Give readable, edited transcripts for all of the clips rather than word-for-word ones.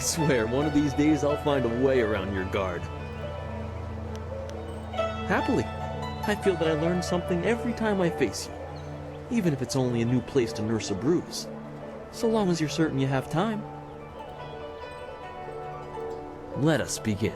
swear, one of these days I'll find a way around your guard. Happily, I feel that I learn something every time I face you, even if it's only a new place to nurse a bruise, so long as you're certain you have time. Let us begin.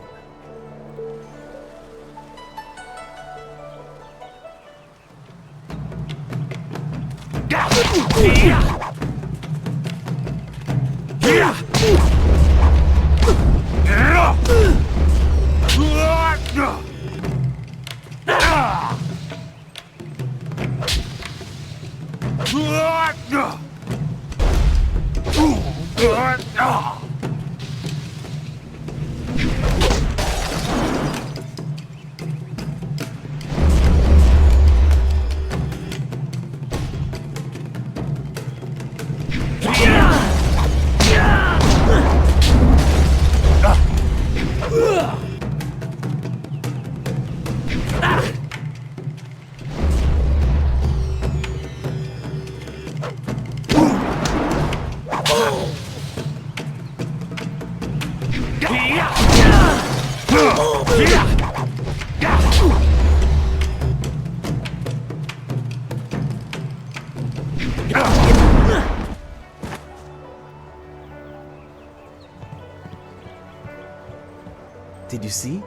Did you see?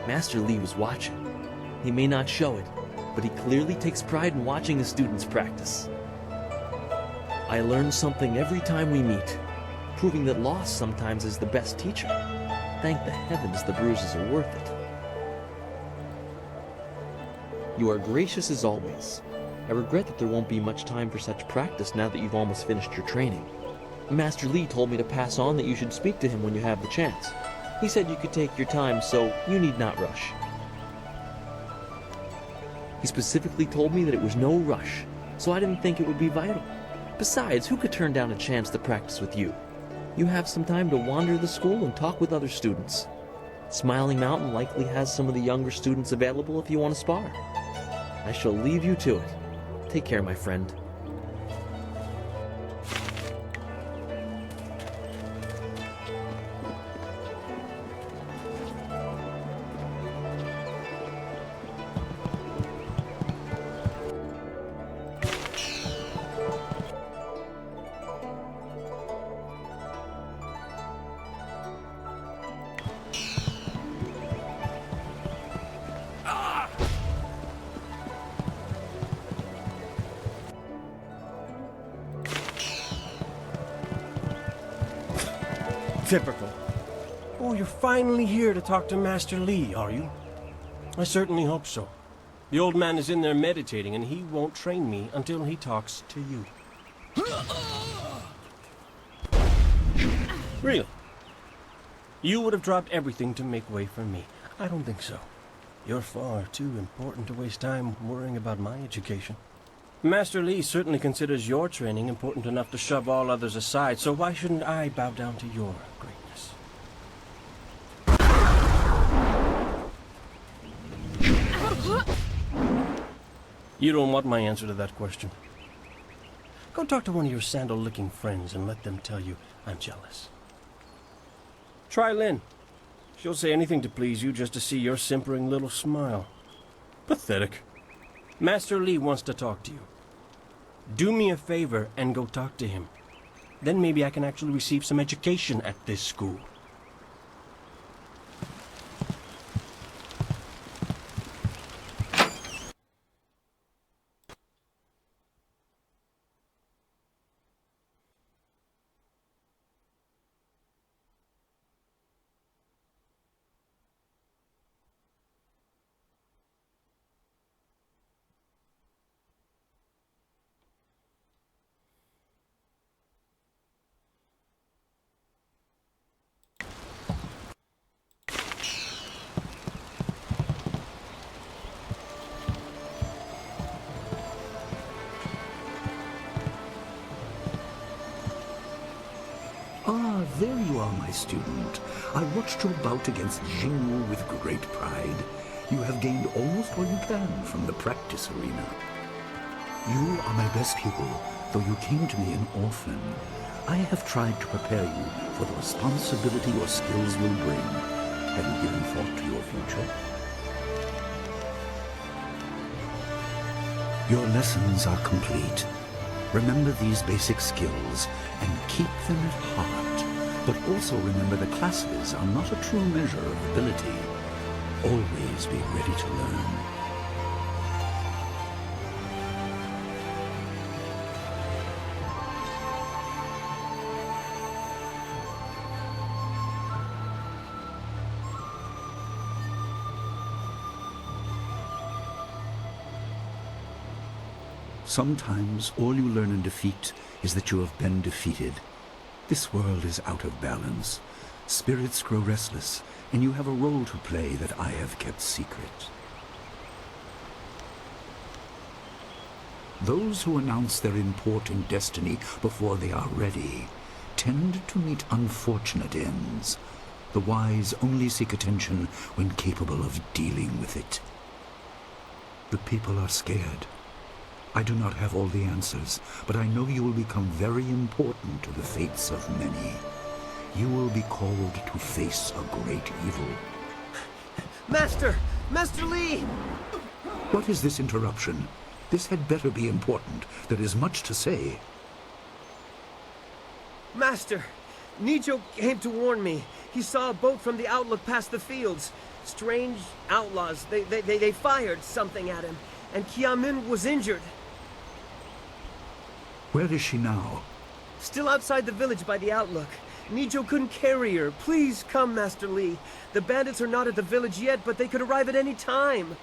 Master Li was watching. He may not show it, but he clearly takes pride in watching his students practice. I learn something every time we meet, proving that loss sometimes is the best teacher. Thank the heavens the bruises are worth it. You are gracious as always. I regret that there won't be much time for such practice now that you've almost finished your training. Master Li told me to pass on that you should speak to him when you have the chance. He said you could take your time, so you need not rush. He specifically told me that it was no rush, so I didn't think it would be vital. Besides, who could turn down a chance to practice with you? You have some time to wander the school and talk with other students. Smiling Mountain likely has some of the younger students available if you want to spar. I shall leave you to it. Take care, my friend. Typical. Oh, you're finally here to talk to Master Li, are you? I certainly hope so. The old man is in there meditating, and he won't train me until he talks to you. Really? You would have dropped everything to make way for me. I don't think so. You're far too important to waste time worrying about my education. Master Li certainly considers your training important enough to shove all others aside, so why shouldn't I bow down to your greatness? You don't want my answer to that question. Go talk to one of your sandal-licking friends and let them tell you I'm jealous. Try Lynn. She'll say anything to please you just to see your simpering little smile. Pathetic. Master Li wants to talk to you. Do me a favor and go talk to him. Then maybe I can actually receive some education at this school. Ah, there you are, my student. I watched your bout against Jingwu with great pride. You have gained almost all you can from the practice arena. You are my best pupil, though you came to me an orphan. I have tried to prepare you for the responsibility your skills will bring. Have you given thought to your future? Your lessons are complete. Remember these basic skills and keep them at heart. But also remember the classes are not a true measure of ability. Always be ready to learn. Sometimes all you learn in defeat is that you have been defeated. This world is out of balance. Spirits grow restless, and you have a role to play that I have kept secret. Those who announce their important destiny before they are ready tend to meet unfortunate ends. The wise only seek attention when capable of dealing with it. The people are scared. I do not have all the answers, but I know you will become very important to the fates of many. You will be called to face a great evil. Master! Master Li! What is this interruption? This had better be important. There is much to say. Master! Nijo came to warn me. He saw a boat from the outlook past the fields. Strange outlaws. They fired something at him, and Qiamin was injured. Where is she now? Still outside the village by the outlook. Nijo couldn't carry her. Please come, Master Li. The bandits are not at the village yet, but they could arrive at any time.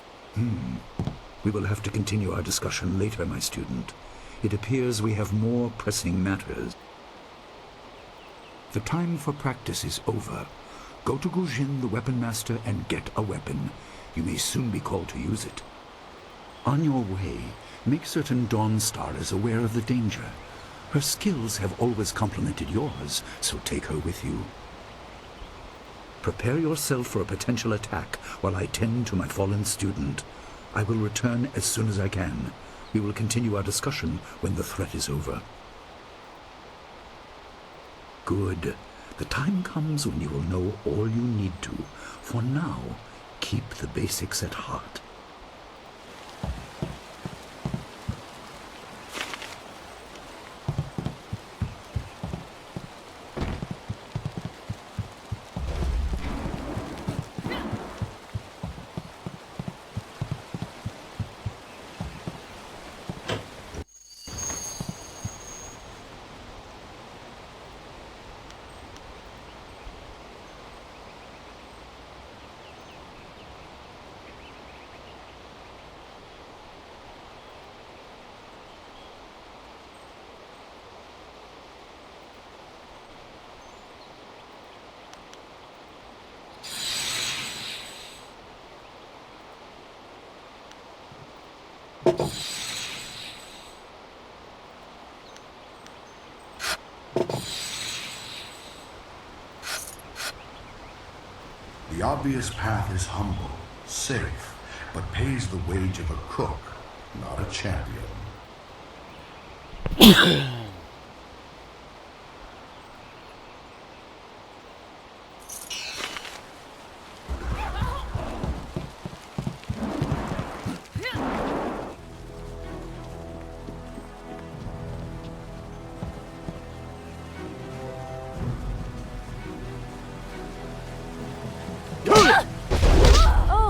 We will have to continue our discussion later, my student. It appears we have more pressing matters. The time for practice is over. Go to Gujin, the weapon master, and get a weapon. You may soon be called to use it. On your way, make certain Dawnstar is aware of the danger. Her skills have always complemented yours, so take her with you. Prepare yourself for a potential attack while I tend to my fallen student. I will return as soon as I can. We will continue our discussion when the threat is over. Good. The time comes when you will know all you need to. For now, keep the basics at heart. The obvious path is humble, safe, but pays the wage of a cook, not a champion.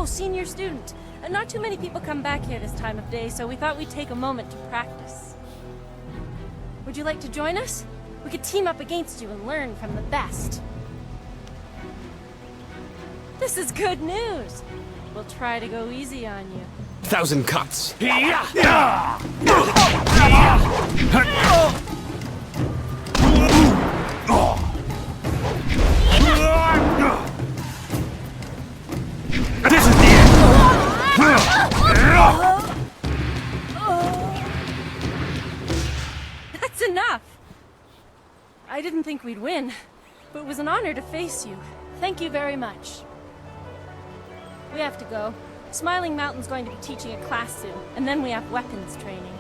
Senior student. Not too many people come back here this time of day, so we thought we'd take a moment to practice. Would you like to join us? We could team up against you and learn from the best. This is good news. We'll try to go easy on you. 1,000 cuts. This is the end. That's enough. I didn't think we'd win, but it was an honor to face you. Thank you very much. We have to go. Smiling Mountain's going to be teaching a class soon, and then we have weapons training.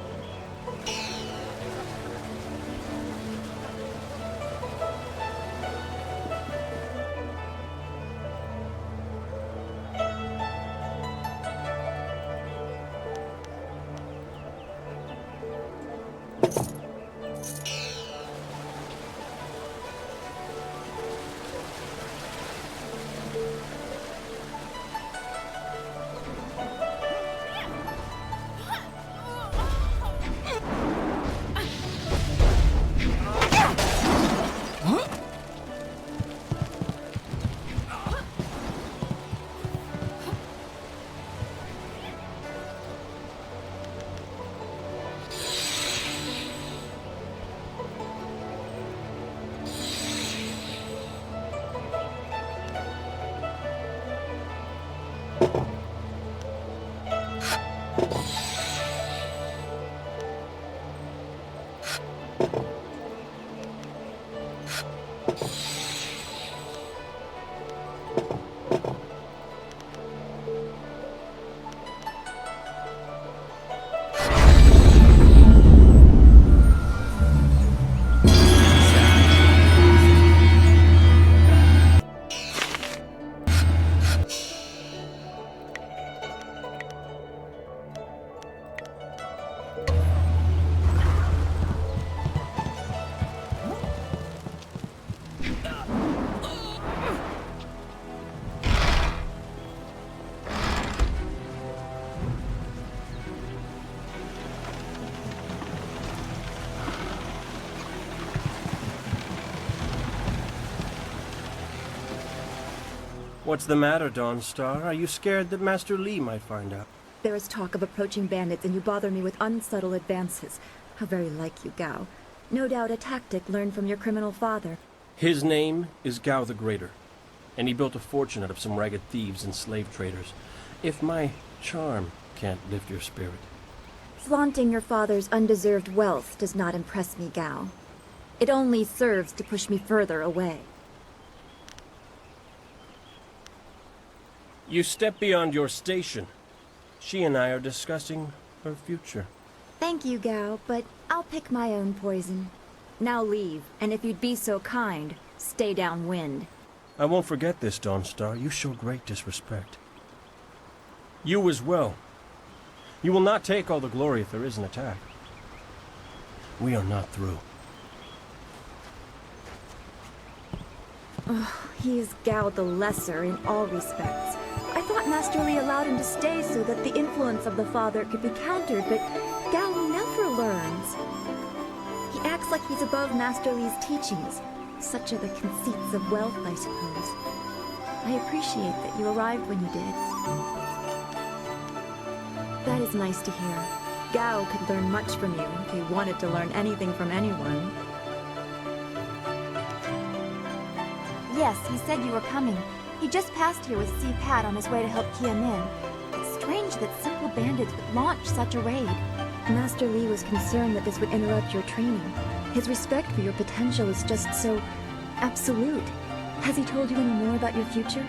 What's the matter, Dawnstar? Are you scared that Master Li might find out? There is talk of approaching bandits, and you bother me with unsubtle advances. How very like you, Gao. No doubt a tactic learned from your criminal father. His name is Gao the Greater, and he built a fortune out of some ragged thieves and slave traders. If my charm can't lift your spirit. Flaunting your father's undeserved wealth does not impress me, Gao. It only serves to push me further away. You step beyond your station. She and I are discussing her future. Thank you, Gao, but I'll pick my own poison. Now leave, and if you'd be so kind, stay downwind. I won't forget this, Dawnstar. You show great disrespect. You as well. You will not take all the glory if there is an attack. We are not through. He is Gao the Lesser in all respects. I thought Master Li allowed him to stay so that the influence of the father could be countered, but Gao never learns. He acts like he's above Master Li's teachings. Such are the conceits of wealth, I suppose. I appreciate that you arrived when you did. That is nice to hear. Gao could learn much from you if he wanted to learn anything from anyone. Yes, he said you were coming. He just passed here with Si Pat on his way to help Qianin. It's strange that simple bandits would launch such a raid. Master Li was concerned that this would interrupt your training. His respect for your potential is just so absolute. Has he told you any more about your future?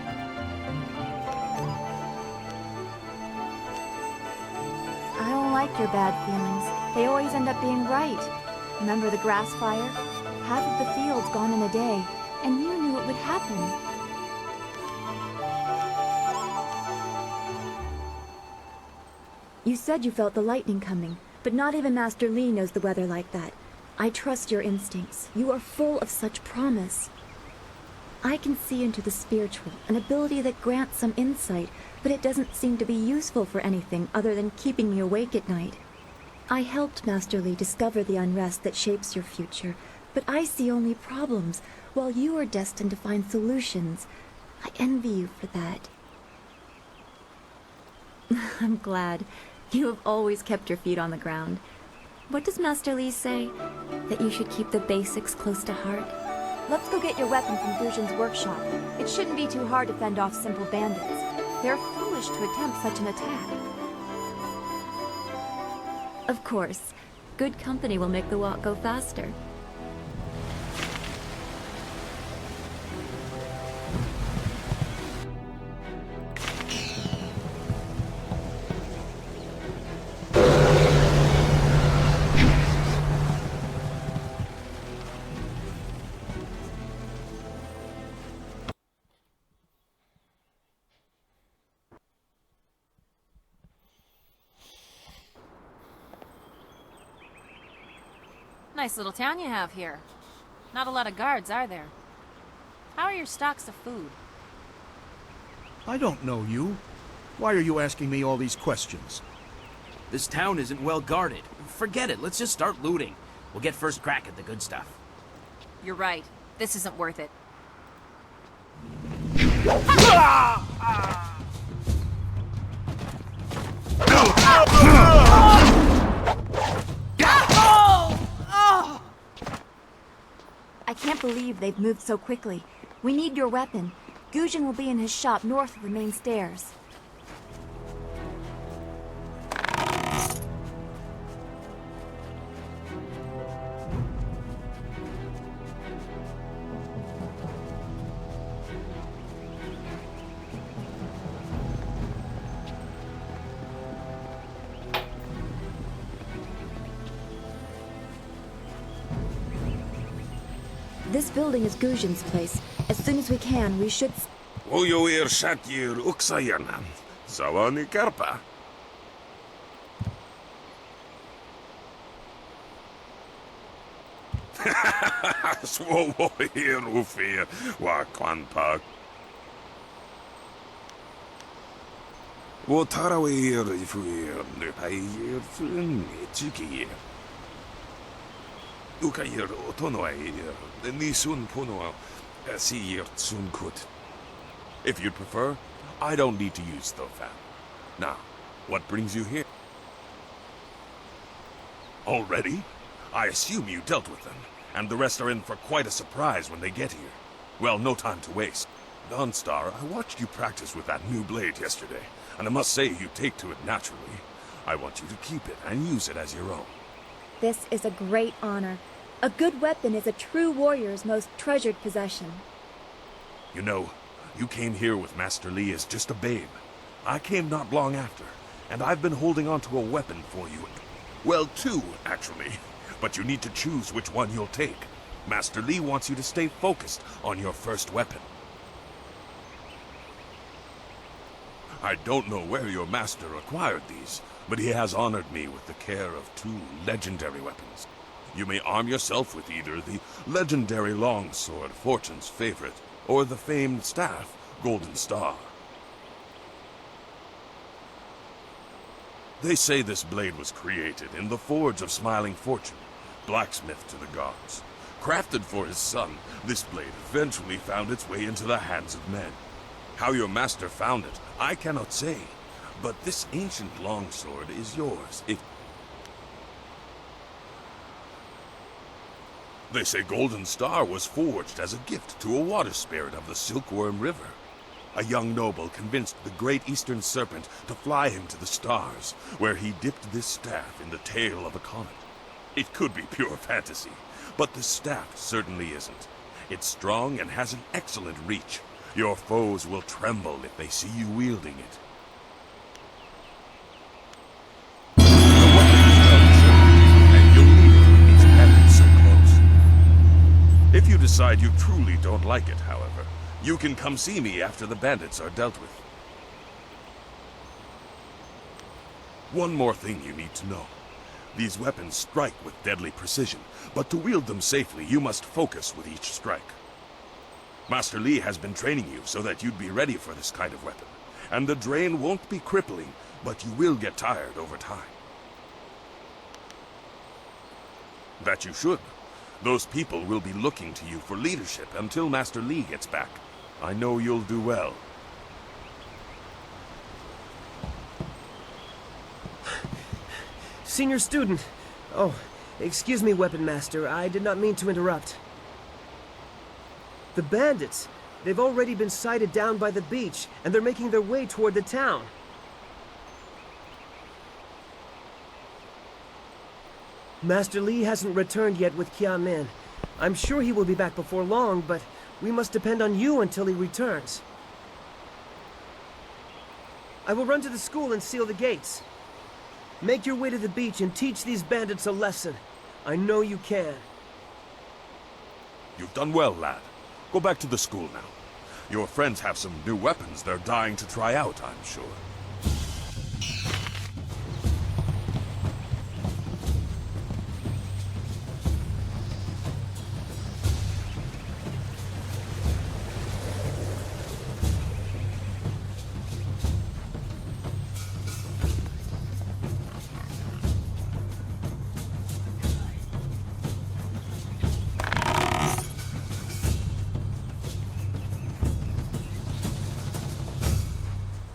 I don't like your bad feelings. They always end up being right. Remember the grass fire? Half of the field's gone in a day, and you knew it would happen. You said you felt the lightning coming, but not even Master Li knows the weather like that. I trust your instincts. You are full of such promise. I can see into the spiritual, an ability that grants some insight, but it doesn't seem to be useful for anything other than keeping me awake at night. I helped Master Li discover the unrest that shapes your future, but I see only problems, while you are destined to find solutions. I envy you for that. I'm glad. You have always kept your feet on the ground. What does Master Li say? That you should keep the basics close to heart? Let's go get your weapon from Guzhen's workshop. It shouldn't be too hard to fend off simple bandits. They're foolish to attempt such an attack. Of course. Good company will make the walk go faster. Nice little town you have here. Not a lot of guards, are there? How are your stocks of food? I don't know you. Why are you asking me all these questions? This town isn't well guarded. Forget it, let's just start looting. We'll get first crack at the good stuff. You're right. This isn't worth it. I can't believe they've moved so quickly. We need your weapon. Guzhen will be in his shop north of the main stairs. This building is Guzhen's place. As soon as we can, we should... Ujoir Shatir Uksayana. Savani Karpa. Svovoir Ufir Wakwanpak. Wotarawir Ifuir Nupayir Chiki. Ukayir Otonoir, the Nisun Puno, Asir Tsunkut. If you'd prefer, I don't need to use Thofan. Now, what brings you here? Already? I assume you dealt with them, and the rest are in for quite a surprise when they get here. Well, no time to waste. Dawnstar, I watched you practice with that new blade yesterday, and I must say you take to it naturally. I want you to keep it and use it as your own. This is a great honor. A good weapon is a true warrior's most treasured possession. You know, you came here with Master Li as just a babe. I came not long after, and I've been holding on to a weapon for you. Well, two, actually. But you need to choose which one you'll take. Master Li wants you to stay focused on your first weapon. I don't know where your master acquired these, but he has honored me with the care of two legendary weapons. You may arm yourself with either the legendary longsword, Fortune's favorite, or the famed staff, Golden Star. They say this blade was created in the forge of Smiling Fortune, blacksmith to the gods. Crafted for his son, this blade eventually found its way into the hands of men. How your master found it, I cannot say, but this ancient longsword is yours if... They say Golden Star was forged as a gift to a water spirit of the Silkworm River. A young noble convinced the great eastern serpent to fly him to the stars, where he dipped this staff in the tail of a comet. It could be pure fantasy, but the staff certainly isn't. It's strong and has an excellent reach. Your foes will tremble if they see you wielding it. The weapon is well-chosen, and you'll need it with these bandits so close. If you decide you truly don't like it, however, you can come see me after the bandits are dealt with. One more thing you need to know. These weapons strike with deadly precision, but to wield them safely, you must focus with each strike. Master Li has been training you so that you'd be ready for this kind of weapon, and the drain won't be crippling, but you will get tired over time. That you should. Those people will be looking to you for leadership until Master Li gets back. I know you'll do well. Senior student. Oh, excuse me, Weapon Master. I did not mean to interrupt. The bandits. They've already been sighted down by the beach, and they're making their way toward the town. Master Li hasn't returned yet with Qianmin. I'm sure he will be back before long, but we must depend on you until he returns. I will run to the school and seal the gates. Make your way to the beach and teach these bandits a lesson. I know you can. You've done well, lad. Go back to the school now. Your friends have some new weapons they're dying to try out, I'm sure.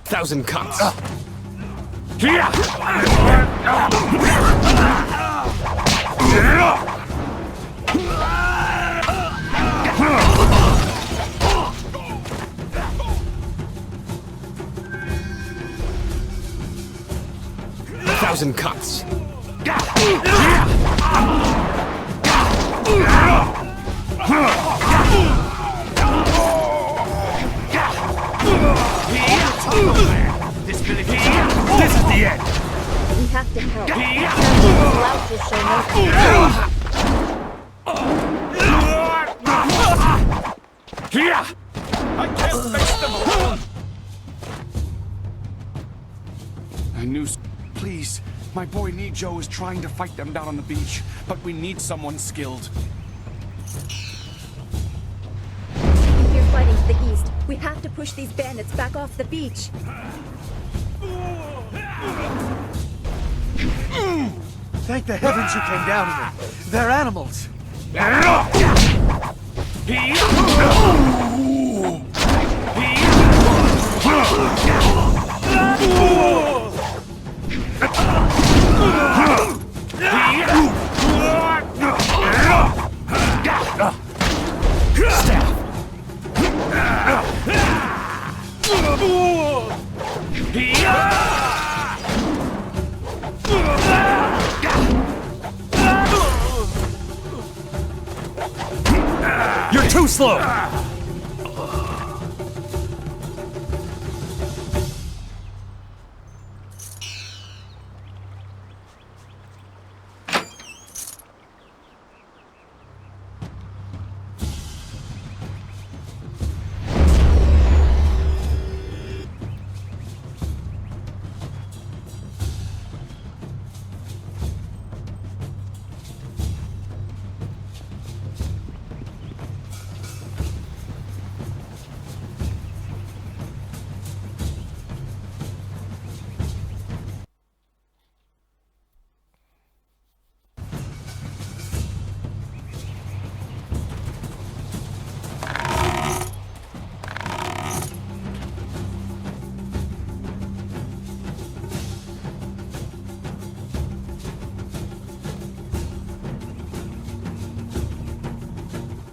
Thousand cuts. 1,000 cuts. This is the end. We have to help. Loud will show no I can't face them alone. I knew. Please, my boy Nijo is trying to fight them down on the beach, but we need someone skilled. You're fighting to the east. We have to push these bandits back off the beach. Thank the heavens you came down here. They're animals. You're too slow!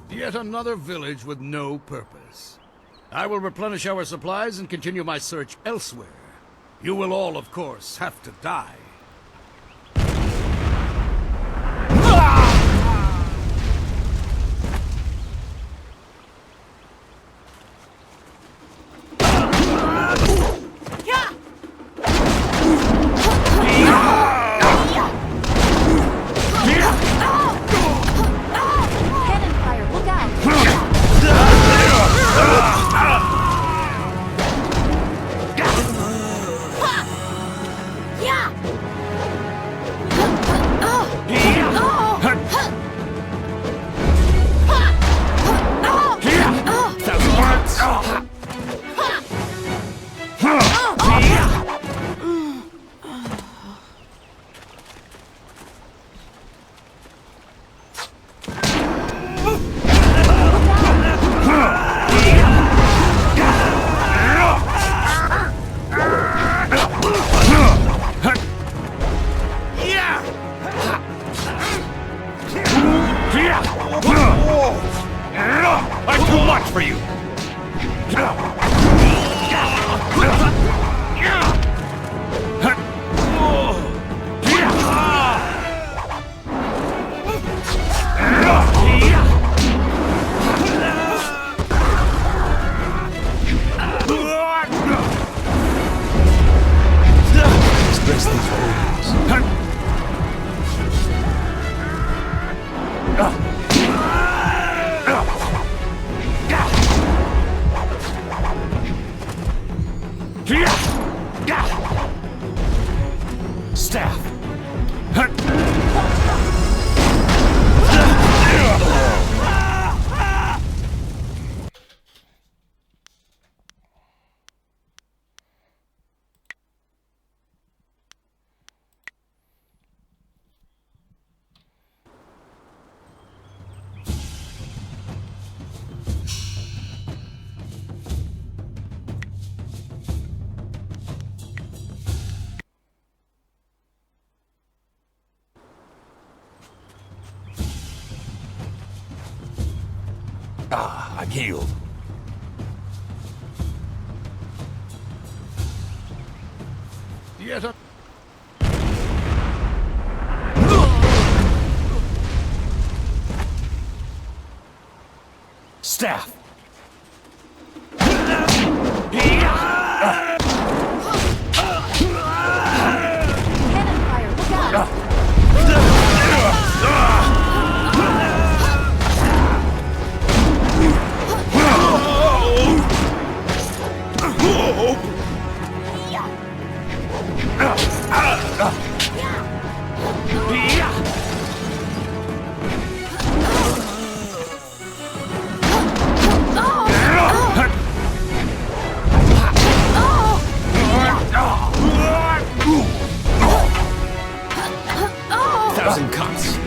Yet another village with no purpose. I will replenish our supplies and continue my search elsewhere. You will all, of course, have to die. I'm too much for you! Express these orders. Staff! Ah, I'm healed. Yet a... Staff! Cannon fire, look out! Thousand cuts!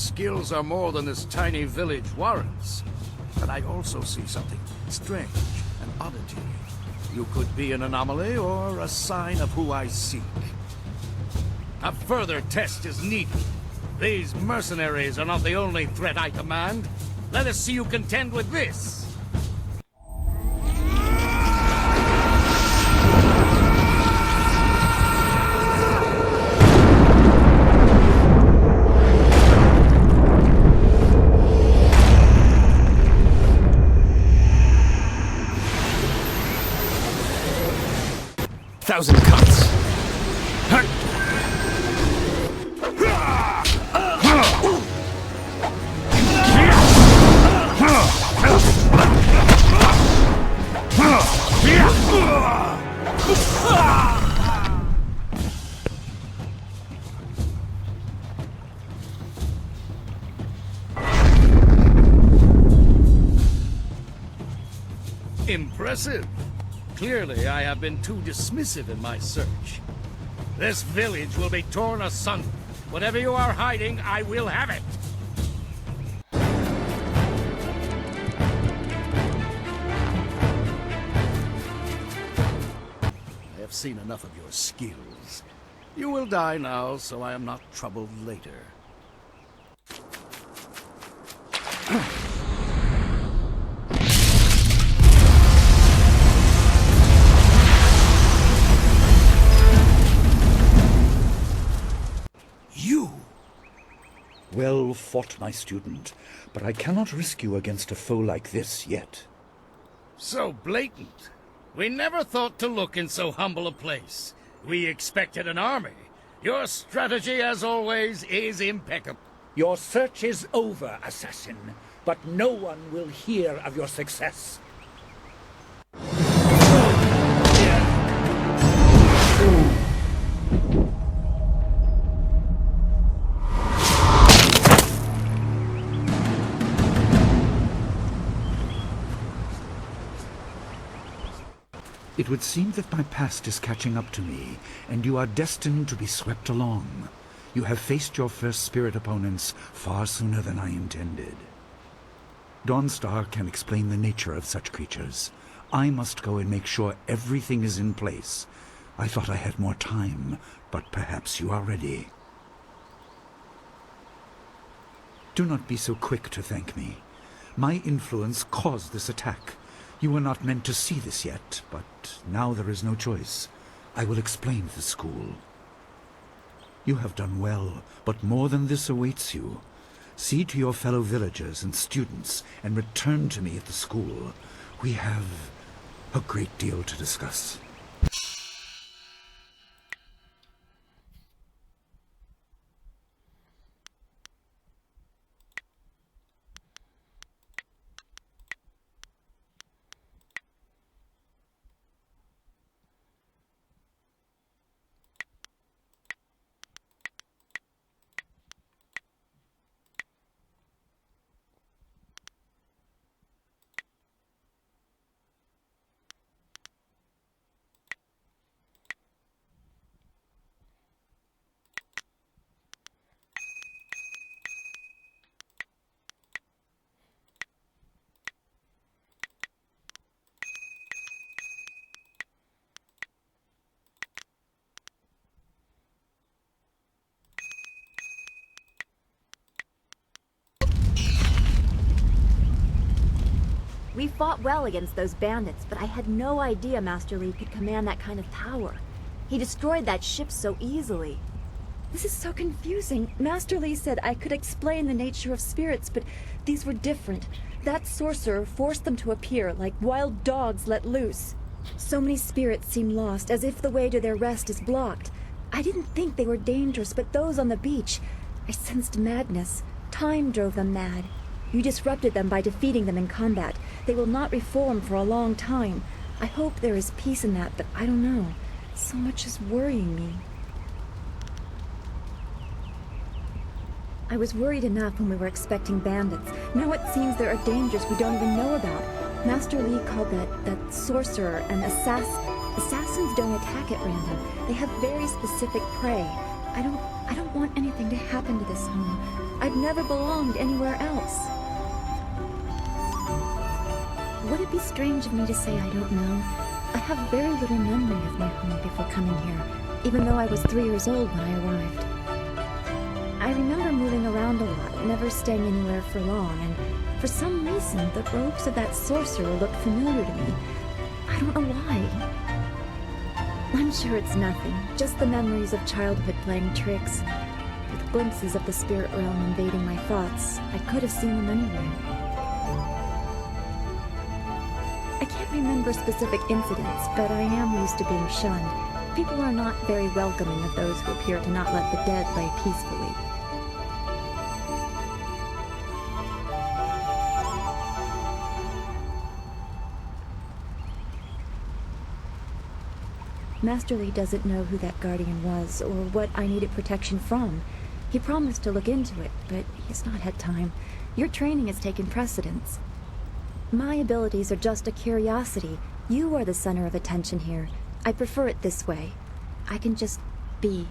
skills are more than this tiny village warrants. But I also see something strange, an oddity. You could be an anomaly or a sign of who I seek. A further test is needed. These mercenaries are not the only threat I command. Let us see you contend with this. Thousand cuts. Impressive. Clearly, I have been too dismissive in my search. This village will be torn asunder. Whatever you are hiding, I will have it. I have seen enough of your skills. You will die now, so I am not troubled later. Well fought, my student, but I cannot risk you against a foe like this yet. So blatant. We never thought to look in so humble a place. We expected an army. Your strategy, as always, is impeccable. Your search is over, assassin, but no one will hear of your success. It would seem that my past is catching up to me, and you are destined to be swept along. You have faced your first spirit opponents far sooner than I intended. Dawnstar can explain the nature of such creatures. I must go and make sure everything is in place. I thought I had more time, but perhaps you are ready. Do not be so quick to thank me. My influence caused this attack. You were not meant to see this yet, but now there is no choice. I will explain the school. You have done well, but more than this awaits you. See to your fellow villagers and students, and return to me at the school. We have a great deal to discuss. We fought well against those bandits, but I had no idea Master Li could command that kind of power. He destroyed that ship so easily. This is so confusing. Master Li said I could explain the nature of spirits, but these were different. That sorcerer forced them to appear like wild dogs let loose. So many spirits seem lost, as if the way to their rest is blocked. I didn't think they were dangerous, but those on the beach, I sensed madness. Time drove them mad. You disrupted them by defeating them in combat. They will not reform for a long time. I hope there is peace in that, but I don't know. So much is worrying me. I was worried enough when we were expecting bandits. Now it seems there are dangers we don't even know about. Master Li called that sorcerer an assassin. Assassins don't attack at random. They have very specific prey. I don't want anything to happen to this home. I've never belonged anywhere else. Would it be strange of me to say I don't know? I have very little memory of my home before coming here, even though I was 3 years old when I arrived. I remember moving around a lot, never staying anywhere for long, and for some reason, the robes of that sorcerer looked familiar to me. I don't know why. I'm sure it's nothing, just the memories of childhood playing tricks. With glimpses of the spirit realm invading my thoughts, I could have seen them anywhere. I can't remember specific incidents, but I am used to being shunned. People are not very welcoming of those who appear to not let the dead lay peacefully. Master Li doesn't know who that guardian was, or what I needed protection from. He promised to look into it, but he's not had time. Your training has taken precedence. My abilities are just a curiosity. You are the center of attention here. I prefer it this way. I can just be.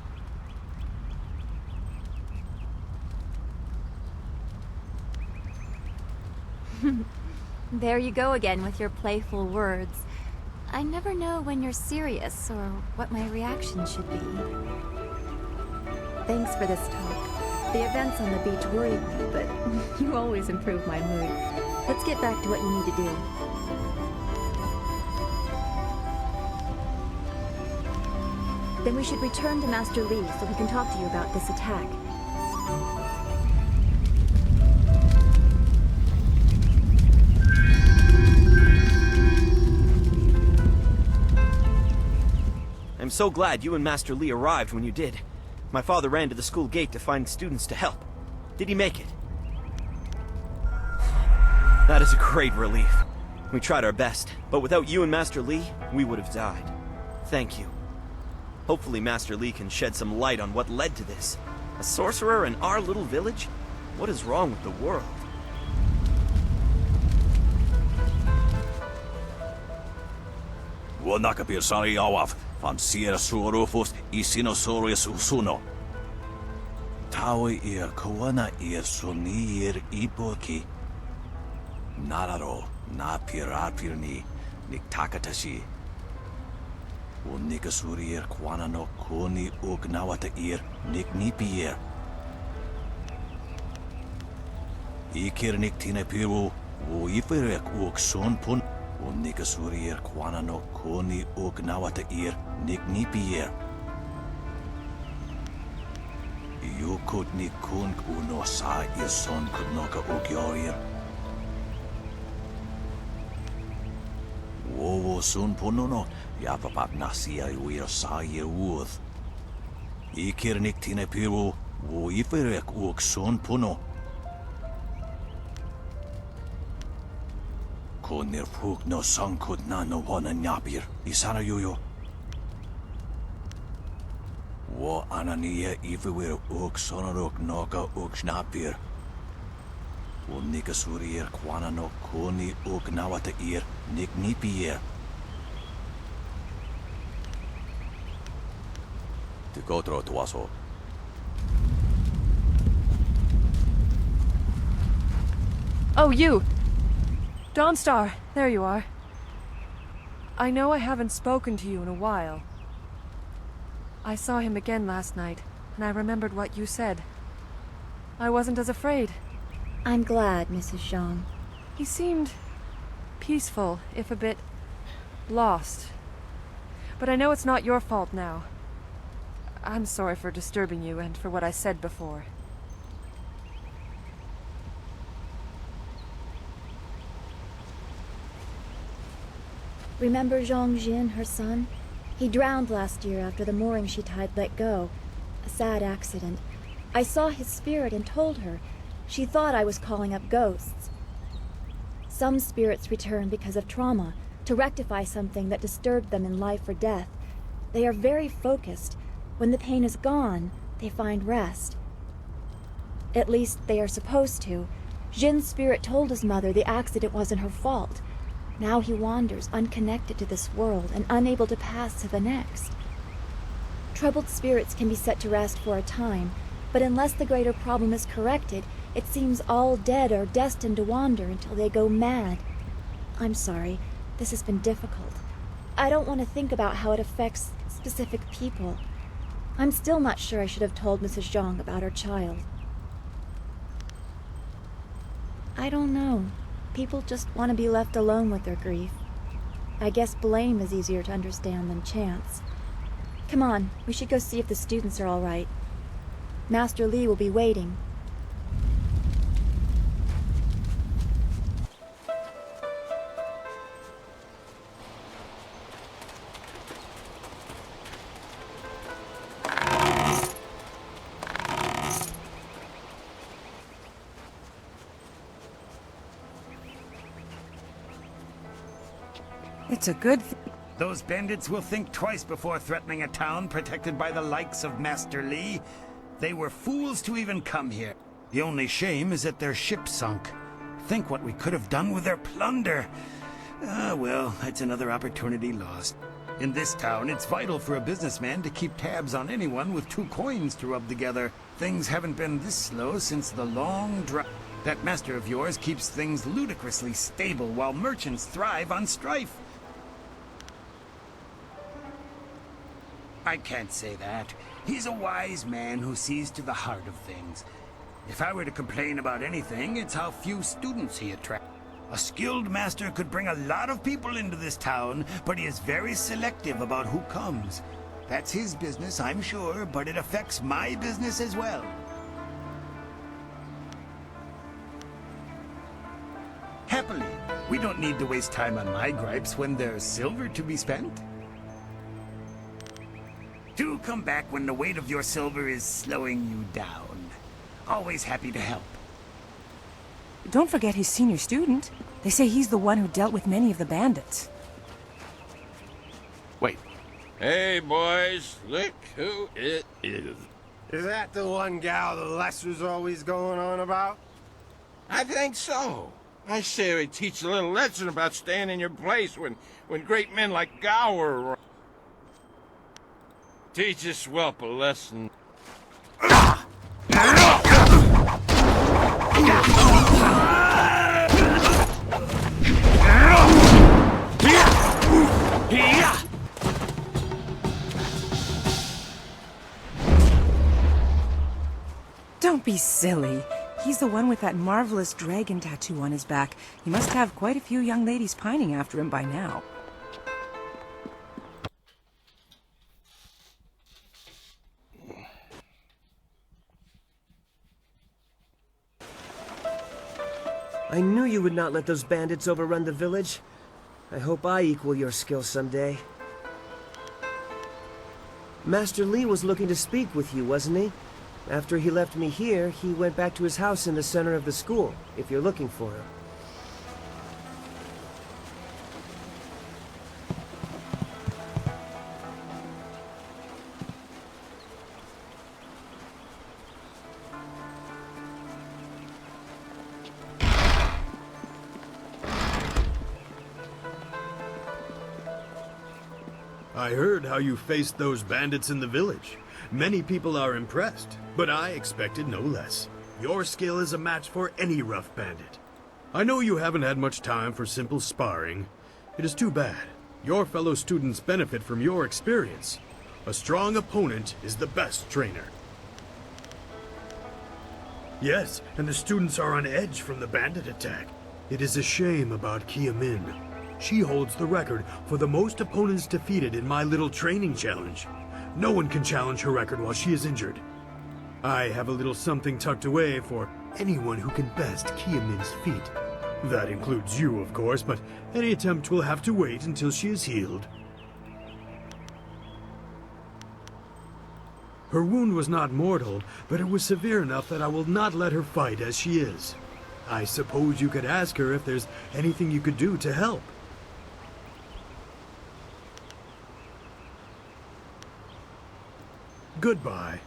There you go again with your playful words. I never know when you're serious or what my reaction should be. Thanks for this talk. The events on the beach worried me, but you always improve my mood. Let's get back to what you need to do. Then we should return to Master Li so we can talk to you about this attack. I'm so glad you and Master Li arrived when you did. My father ran to the school gate to find students to help. Did he make it? That is a great relief. We tried our best, but without you and Master Li, we would have died. Thank you. Hopefully Master Li can shed some light on what led to this. A sorcerer in our little village? What is wrong with the world? Wanakapir sari awaf, van Sierra Suorofos I Sinosaurus Usuno. Tawi ir Koana ir Sunir Iboki. Nararo, na pirapirni, Niktakatashi. Unikasurir Kwanano Koni Ugnawata ir Niknipier. Ikir Niktina Piru, Uiferek Ukson Pun. Unikasurir Kwanano Koni Ugnawata ir Niknipier. Yukut Nikun Uno Sa ir Son Kudnoka Ugyorir. Wowo sun punono, yapapap nasia uir sa ye uoth. Ikir niktine piru, wo iferek uok sun puno. Konir puk no sankut na no wana nyapir, isana yuyo. Wo anania ifewir uok sonarok noka uok snapir. Unikasurir Kwanano Koni Ugnawata ir Niknipier. Tikotro Tuaso. Oh, you! Dawnstar, there you are. I know I haven't spoken to you in a while. I saw him again last night, and I remembered what you said. I wasn't as afraid. I'm glad, Mrs. Zhang. He seemed peaceful, if a bit lost. But I know it's not your fault now. I'm sorry for disturbing you and for what I said before. Remember Zhang Jin, her son? He drowned last year after the mooring she tied let go. A sad accident. I saw his spirit and told her. She thought I was calling up ghosts. Some spirits return because of trauma, to rectify something that disturbed them in life or death. They are very focused. When the pain is gone, they find rest. At least they are supposed to. Jin's spirit told his mother the accident wasn't her fault. Now he wanders unconnected to this world and unable to pass to the next. Troubled spirits can be set to rest for a time, but unless the greater problem is corrected, it seems all dead are destined to wander until they go mad. I'm sorry, this has been difficult. I don't want to think about how it affects specific people. I'm still not sure I should have told Mrs. Zhang about her child. I don't know. People just want to be left alone with their grief. I guess blame is easier to understand than chance. Come on, we should go see if the students are all right. Master Li will be waiting. It's a good thing. Those bandits will think twice before threatening a town protected by the likes of Master Li. They were fools to even come here. The only shame is that their ship sunk. Think what we could have done with their plunder. Ah, well, that's another opportunity lost. In this town, it's vital for a businessman to keep tabs on anyone with 2 coins to rub together. Things haven't been this slow since the long drought. That master of yours keeps things ludicrously stable while merchants thrive on strife. I can't say that. He's a wise man who sees to the heart of things. If I were to complain about anything, it's how few students he attracts. A skilled master could bring a lot of people into this town, but he is very selective about who comes. That's his business, I'm sure, but it affects my business as well. Happily, we don't need to waste time on my gripes when there's silver to be spent. Do come back when the weight of your silver is slowing you down. Always happy to help. Don't forget his senior student. They say he's the one who dealt with many of the bandits. Wait. Hey, boys, look who it is. Is that the one gal the Lester's always going on about? I think so. I say we teach a little lesson about staying in your place when great men like Gower teach this whelp a lesson. Don't be silly. He's the one with that marvelous dragon tattoo on his back. He must have quite a few young ladies pining after him by now. I knew you would not let those bandits overrun the village. I hope I equal your skill someday. Master Li was looking to speak with you, wasn't he? After he left me here, he went back to his house in the center of the school, if you're looking for him. I heard how you faced those bandits in the village. Many people are impressed, but I expected no less. Your skill is a match for any rough bandit. I know you haven't had much time for simple sparring. It is too bad. Your fellow students benefit from your experience. A strong opponent is the best trainer. Yes, and the students are on edge from the bandit attack. It is a shame about Kia Min. She holds the record for the most opponents defeated in my little training challenge. No one can challenge her record while she is injured. I have a little something tucked away for anyone who can best Kia Min's feat. That includes you, of course, but any attempt will have to wait until she is healed. Her wound was not mortal, but it was severe enough that I will not let her fight as she is. I suppose you could ask her if there's anything you could do to help. Goodbye.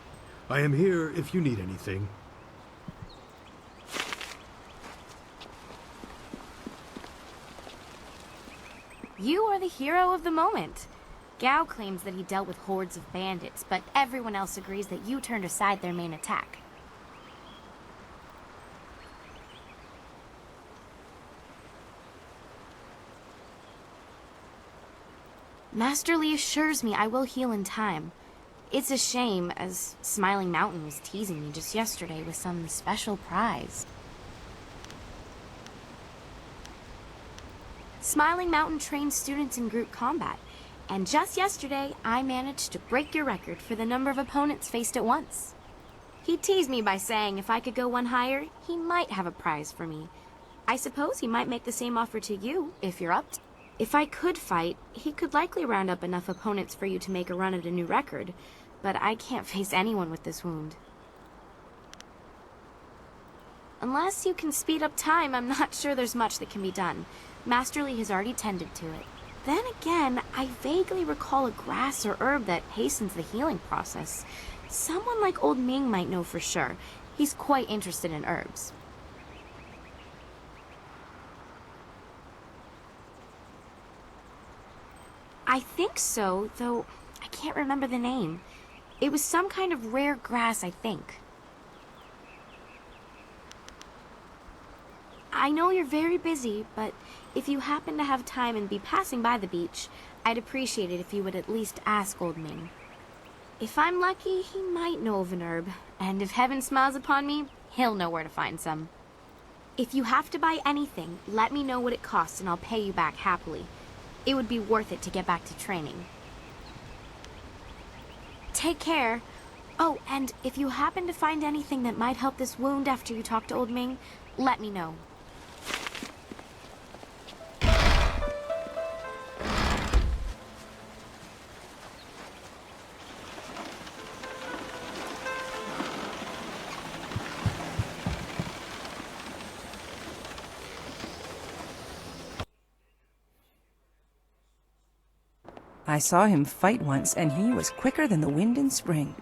I am here if you need anything. You are the hero of the moment. Gao claims that he dealt with hordes of bandits, but everyone else agrees that you turned aside their main attack. Master Li assures me I will heal in time. It's a shame, as Smiling Mountain was teasing me just yesterday with some special prize. Smiling Mountain trains students in group combat, and just yesterday I managed to break your record for the number of opponents faced at once. He teased me by saying if I could go one higher, he might have a prize for me. I suppose he might make the same offer to you, if you're up to it. If I could fight, he could likely round up enough opponents for you to make a run at a new record, but I can't face anyone with this wound. Unless you can speed up time, I'm not sure there's much that can be done. Master Li has already tended to it. Then again, I vaguely recall a grass or herb that hastens the healing process. Someone like Old Ming might know for sure. He's quite interested in herbs. I think so, though I can't remember the name. It was some kind of rare grass, I think. I know you're very busy, but if you happen to have time and be passing by the beach, I'd appreciate it if you would at least ask Old Ming. If I'm lucky, he might know of an herb, and if heaven smiles upon me, he'll know where to find some. If you have to buy anything, let me know what it costs and I'll pay you back happily. It would be worth it to get back to training. Take care. Oh, and if you happen to find anything that might help this wound after you talk to Old Ming, let me know. I saw him fight once, and he was quicker than the wind in spring.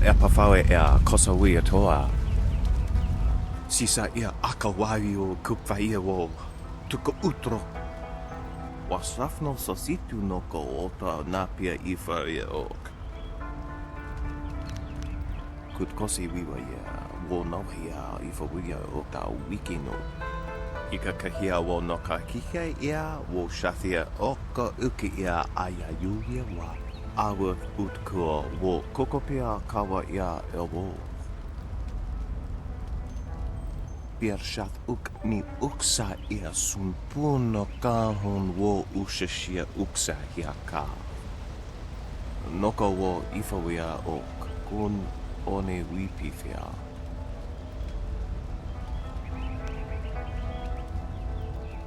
E pawhawe ea kosawia toa. Sisa ia akawai o kupwaia wo tuka utro. Wasrafno sasitu no ko ota napia ifa ia ok. Kutkosi wiwa ia wo nohia ifa wia o ta wikino. Ika kahia wo no ka kike ia wo shathia oka uki ia ayayuia wa. Awa utkua wo kokopia kawa ia elwo. Piershat uk ni uksa ia sunpuno kahon wo ushashia uksa hiaka. Noko wo ifawia ok kun one wipifia.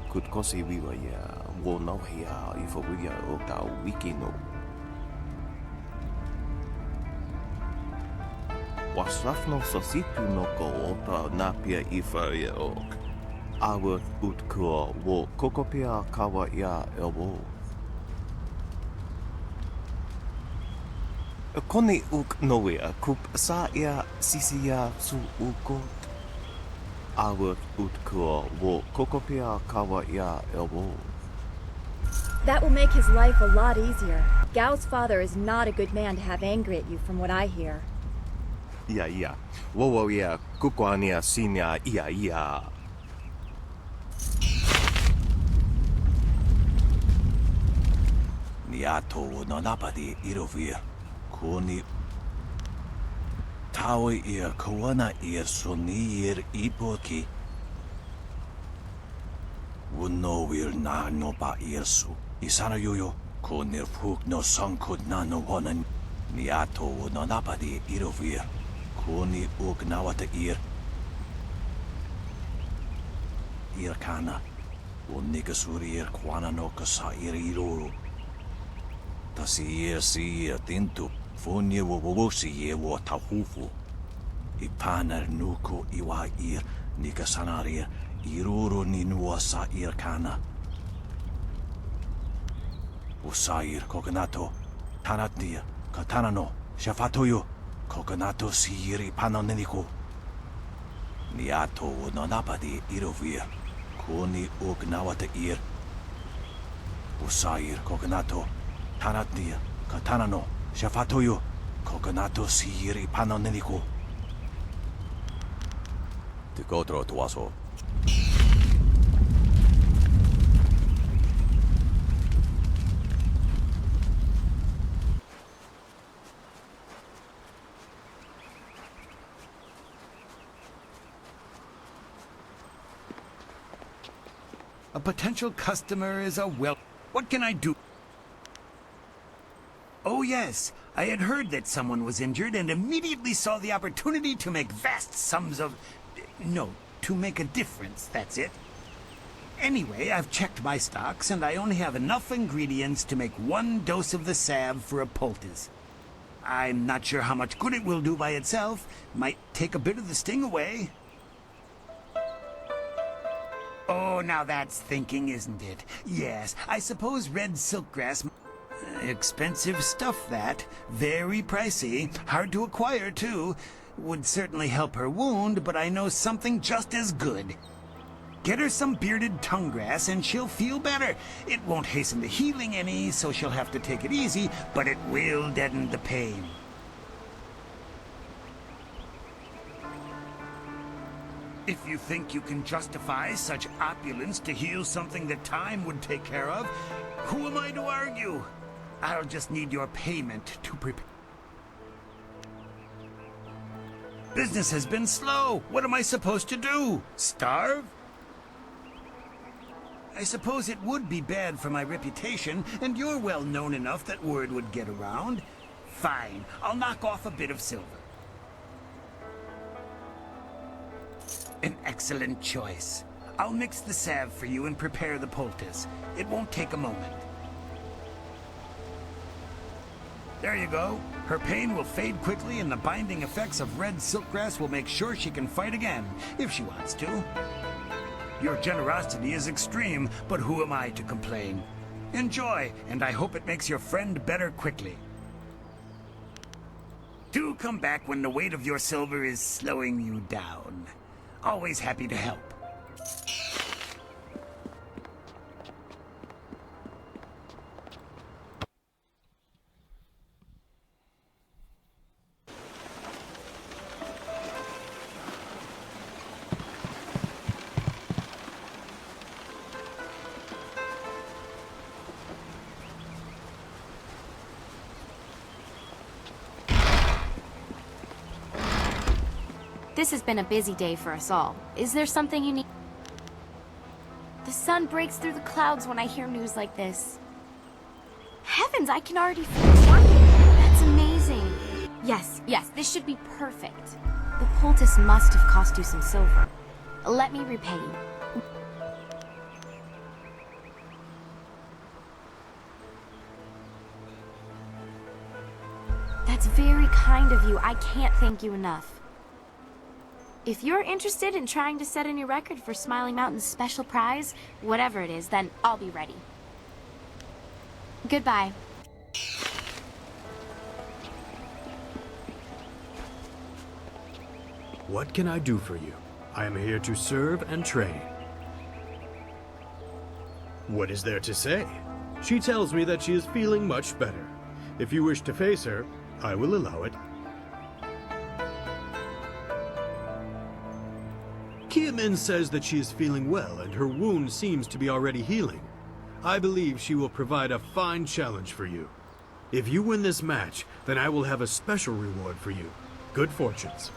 Kutkosi wiwa ia wo nohia ifawia ok ta wikino. Wasrafno sasitu no ko ota napia ifa ia ok. Awa utkua wo kokopia kawa ia elwo. Koni uk noia kup sa ia sisia su ukot. Awa utkua wo kokopia kawa ia elwo. That will make his life a lot easier. Gao's father is not a good man to have angry at you from what I hear. Ia. Wowo ia kukuania sinia ia. Niato no napadi irovia. Kuni Tawe ia kawana ia sonir ipoki. Wuno wir na no ba irsu. Isana yoyo kunir fuk no sankud na no wonan. Niato no napadi irovia. Kuni uk nawata ir kana o nigasuri kwana no kasa iroro tasi si tintu fonye wo wosi ye wo tahufu ipanar nuko iwa nigasanari iroro ni nuasa kana usair kokanato tanatia katana no shafatoyo Kokonato siyiri panoneniku. Niato nonapadi irovia. Kuni ugnawata ir. Usair kokonato. Tanatnia. Katanano. Shafatoyo. Kokonato siyiri panoneniku. Tikotro tuaso. A potential customer is a What can I do? Oh yes, I had heard that someone was injured and immediately saw the opportunity to make vast sums of... No, to make a difference, that's it. Anyway, I've checked my stocks and I only have enough ingredients to make 1 dose of the salve for a poultice. I'm not sure how much good it will do by itself. Might take a bit of the sting away. Oh, now that's thinking, isn't it? Yes, I suppose red silkgrass... Expensive stuff, that. Very pricey. Hard to acquire, too. Would certainly help her wound, but I know something just as good. Get her some bearded tongue grass and she'll feel better. It won't hasten the healing any, so she'll have to take it easy, but it will deaden the pain. If you think you can justify such opulence to heal something that time would take care of, who am I to argue? I'll just need your payment to prepare. Business has been slow. What am I supposed to do? Starve? I suppose it would be bad for my reputation, and you're well known enough that word would get around. Fine, I'll knock off a bit of silver. An excellent choice. I'll mix the salve for you and prepare the poultice. It won't take a moment. There you go. Her pain will fade quickly and the binding effects of red silkgrass will make sure she can fight again, if she wants to. Your generosity is extreme, but who am I to complain? Enjoy, and I hope it makes your friend better quickly. Do come back when the weight of your silver is slowing you down. Always happy to help. This has been a busy day for us all. Is there something you need? The sun breaks through the clouds when I hear news like this. Heavens, I can already feel it working. That's amazing. Yes, this should be perfect. The poultice must have cost you some silver. Let me repay you. That's very kind of you. I can't thank you enough. If you're interested in trying to set a new record for Smiling Mountain's special prize, whatever it is, then I'll be ready. Goodbye. What can I do for you? I am here to serve and train. What is there to say? She tells me that she is feeling much better. If you wish to face her, I will allow it. Kiamin says that she is feeling well and her wound seems to be already healing. I believe she will provide a fine challenge for you. If you win this match, then I will have a special reward for you. Good fortunes.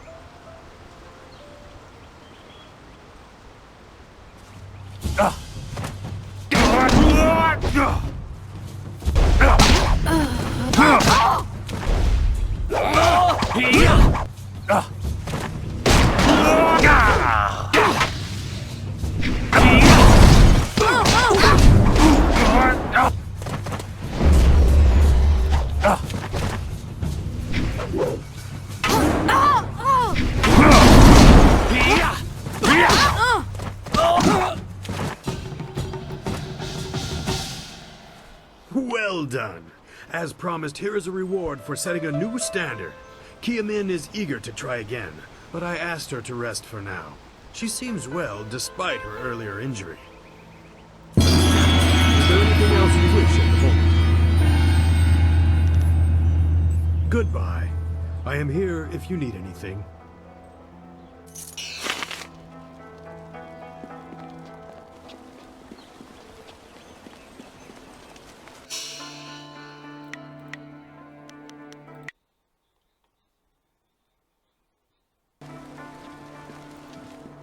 Well done. As promised, here is a reward for setting a new standard. Kiamin is eager to try again, but I asked her to rest for now. She seems well despite her earlier injury. Is there anything else you wish at the moment? Goodbye. I am here if you need anything.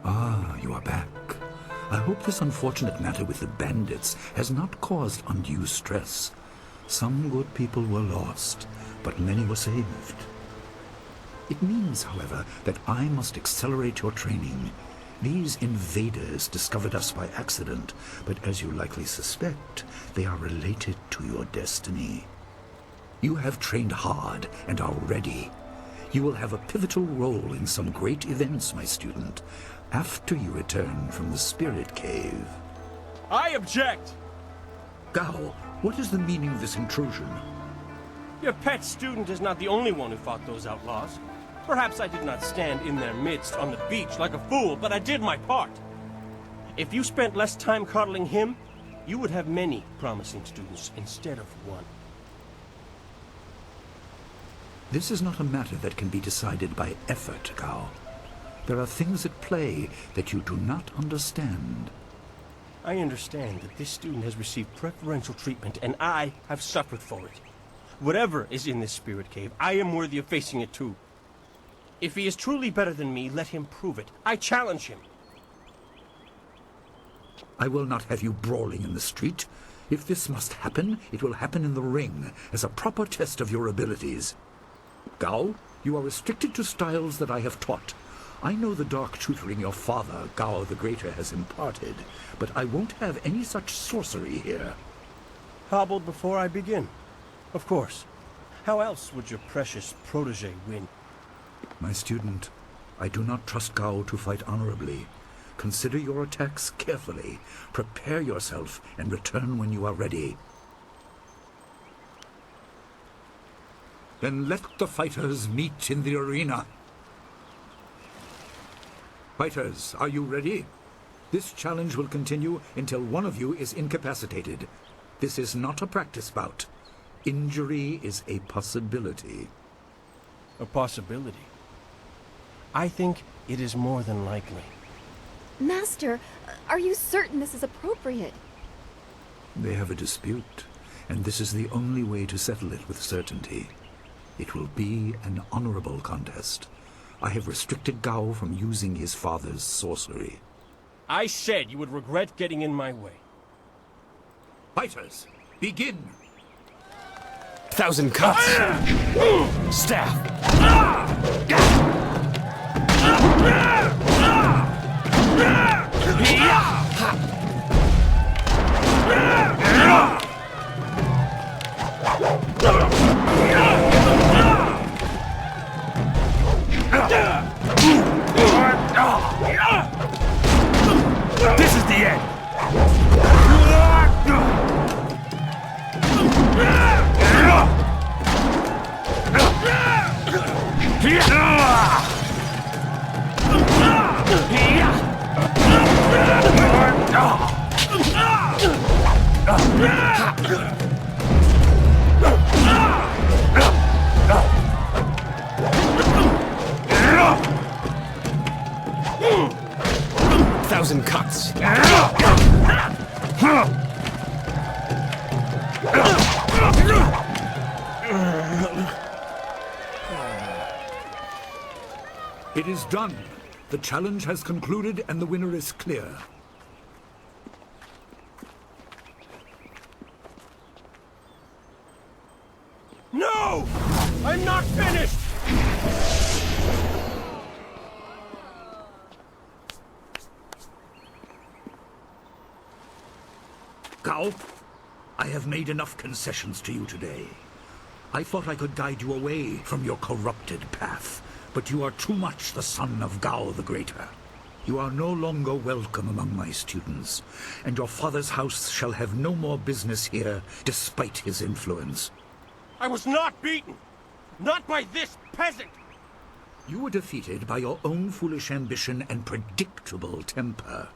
Ah, you are back. I hope this unfortunate matter with the bandits has not caused undue stress. Some good people were lost, but many were saved. It means, however, that I must accelerate your training. These invaders discovered us by accident, but as you likely suspect, they are related to your destiny. You have trained hard and are ready. You will have a pivotal role in some great events, my student, after you return from the Spirit Cave. I object! Gao, what is the meaning of this intrusion? Your pet student is not the only one who fought those outlaws. Perhaps I did not stand in their midst on the beach like a fool, but I did my part. If you spent less time coddling him, you would have many promising students instead of one. This is not a matter that can be decided by effort, Gao. There are things at play that you do not understand. I understand that this student has received preferential treatment, and I have suffered for it. Whatever is in this spirit cave, I am worthy of facing it too. If he is truly better than me, let him prove it. I challenge him. I will not have you brawling in the street. If this must happen, it will happen in the ring, as a proper test of your abilities. Gao, you are restricted to styles that I have taught. I know the dark tutoring your father, Gao the Greater, has imparted, but I won't have any such sorcery here. Hobbled before I begin. Of course. How else would your precious protege win? My student, I do not trust Gao to fight honorably. Consider your attacks carefully. Prepare yourself and return when you are ready. Then let the fighters meet in the arena. Fighters, are you ready? This challenge will continue until one of you is incapacitated. This is not a practice bout. Injury is a possibility. A possibility? I think it is more than likely. Master, are you certain this is appropriate? They have a dispute, and this is the only way to settle it with certainty. It will be an honorable contest. I have restricted Gao from using his father's sorcery. I said you would regret getting in my way. Fighters, begin! 1,000 cuts! Staff! This is the end! Thousand cuts. It is done. The challenge has concluded and the winner is clear. No! I'm not finished! Gao, I have made enough concessions to you today. I thought I could guide you away from your corrupted path, but you are too much the son of Gao the Greater. You are no longer welcome among my students, and your father's house shall have no more business here, despite his influence. I was not beaten! Not by this peasant! You were defeated by your own foolish ambition and predictable temper.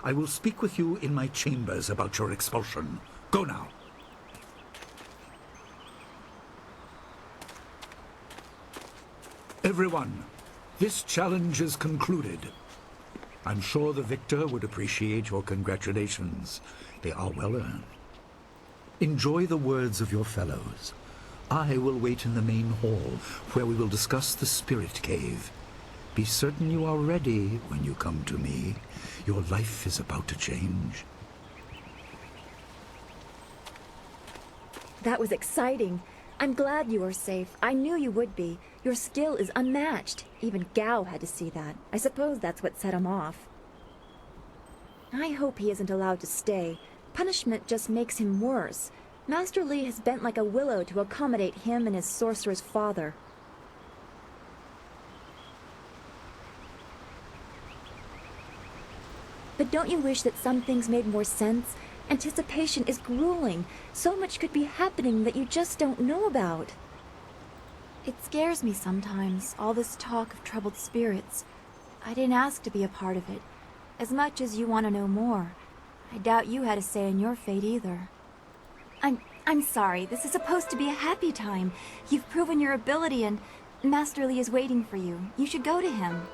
I will speak with you in my chambers about your expulsion. Go now. Everyone, this challenge is concluded. I'm sure the victor would appreciate your congratulations. They are well earned. Enjoy the words of your fellows. I will wait in the main hall, where we will discuss the Spirit Cave. Be certain you are ready when you come to me. Your life is about to change. That was exciting. I'm glad you were safe. I knew you would be. Your skill is unmatched. Even Gao had to see that. I suppose that's what set him off. I hope he isn't allowed to stay. Punishment just makes him worse. Master Li has bent like a willow to accommodate him and his sorcerer's father. But don't you wish that some things made more sense? Anticipation is grueling. So much could be happening that you just don't know about. It scares me sometimes, all this talk of troubled spirits. I didn't ask to be a part of it. As much as you want to know more, I doubt you had a say in your fate either. I'm sorry. This is supposed to be a happy time. You've proven your ability and Master Li is waiting for you. You should go to him.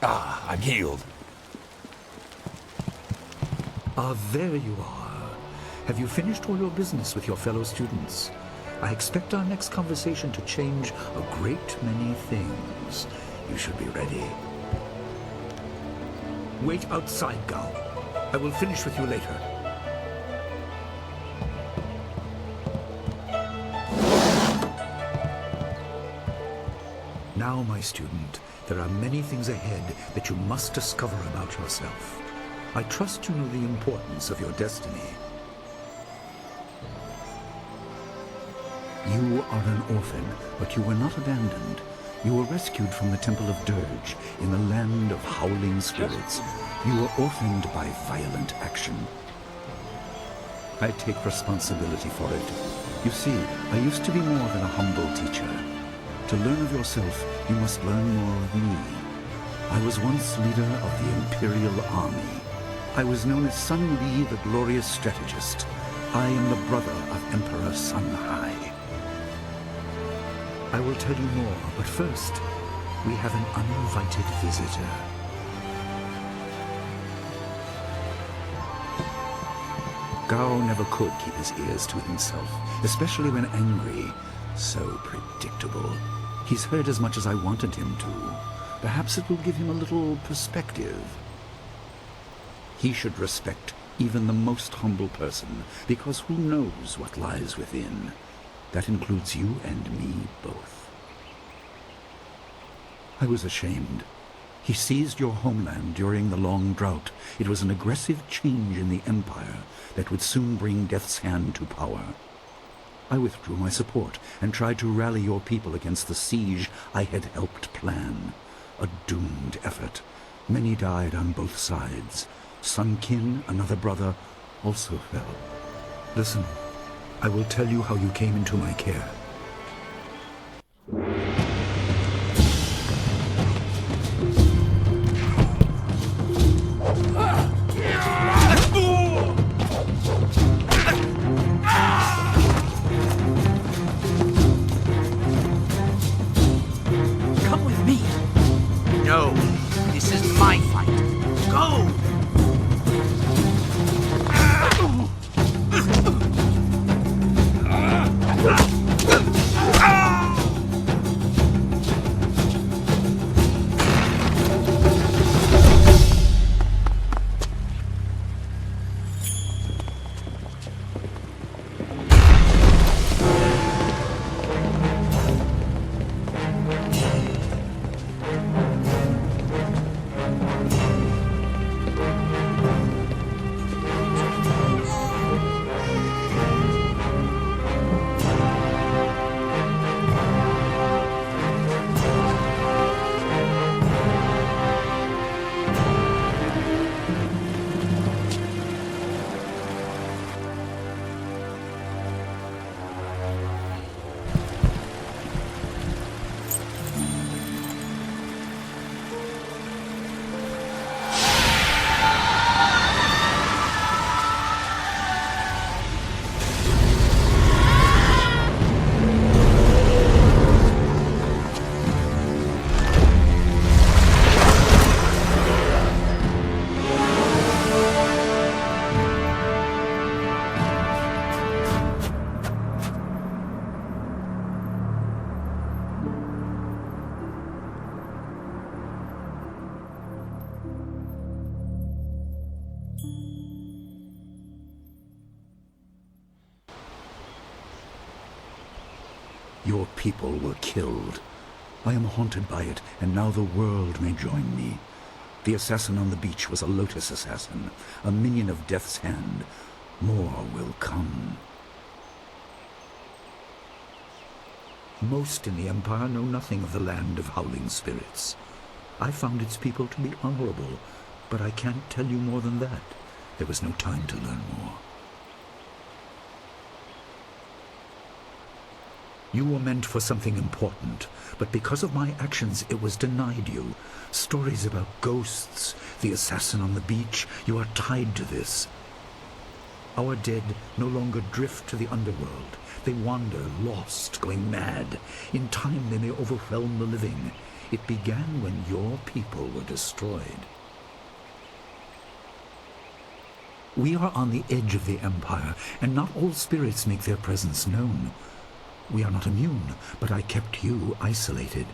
I'm healed. There you are. Have you finished all your business with your fellow students? I expect our next conversation to change a great many things. You should be ready. Wait outside, Gao. I will finish with you later. Now, my student, there are many things ahead that you must discover about yourself. I trust you know the importance of your destiny. You are an orphan, but you were not abandoned. You were rescued from the Temple of Dirge in the land of howling spirits. You were orphaned by violent action. I take responsibility for it. You see, I used to be more than a humble teacher. To learn of yourself, you must learn more of me. I was once leader of the Imperial Army. I was known as Sun Li, the glorious strategist. I am the brother of Emperor Sun Hai. I will tell you more, but first, we have an uninvited visitor. Gao never could keep his ears to himself, especially when angry. So predictable. He's heard as much as I wanted him to. Perhaps it will give him a little perspective. He should respect even the most humble person, because who knows what lies within? That includes you and me both. I was ashamed. He seized your homeland during the long drought. It was an aggressive change in the Empire that would soon bring Death's Hand to power. I withdrew my support and tried to rally your people against the siege I had helped plan. A doomed effort. Many died on both sides. Sun Qin, another brother, also fell. Listen, I will tell you how you came into my care. Come with me. No, this is my fight. Go! Your people were killed. I am haunted by it, and now the world may join me. The assassin on the beach was a Lotus assassin, a minion of Death's Hand. More will come. Most in the Empire know nothing of the land of howling spirits. I found its people to be honorable, but I can't tell you more than that. There was no time to learn more. You were meant for something important, but because of my actions it was denied you. Stories about ghosts, the assassin on the beach, you are tied to this. Our dead no longer drift to the underworld. They wander, lost, going mad. In time they may overwhelm the living. It began when your people were destroyed. We are on the edge of the Empire, and not all spirits make their presence known. We are not immune, but I kept you isolated.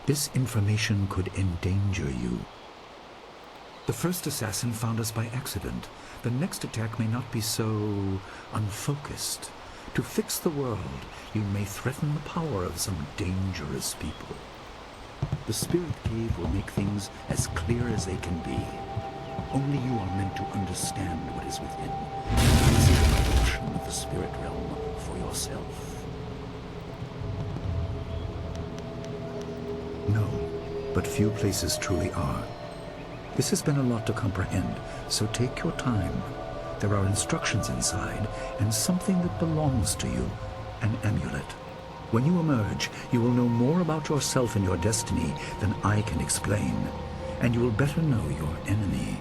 This information could endanger you. The first assassin found us by accident. The next attack may not be so unfocused. To fix the world, you may threaten the power of some dangerous people. The Spirit Cave will make things as clear as they can be. Only you are meant to understand what is within, and see the corruption of the spirit realm for yourself. No, but few places truly are. This has been a lot to comprehend, so take your time. There are instructions inside, and something that belongs to you, an amulet. When you emerge, you will know more about yourself and your destiny than I can explain, and you will better know your enemy.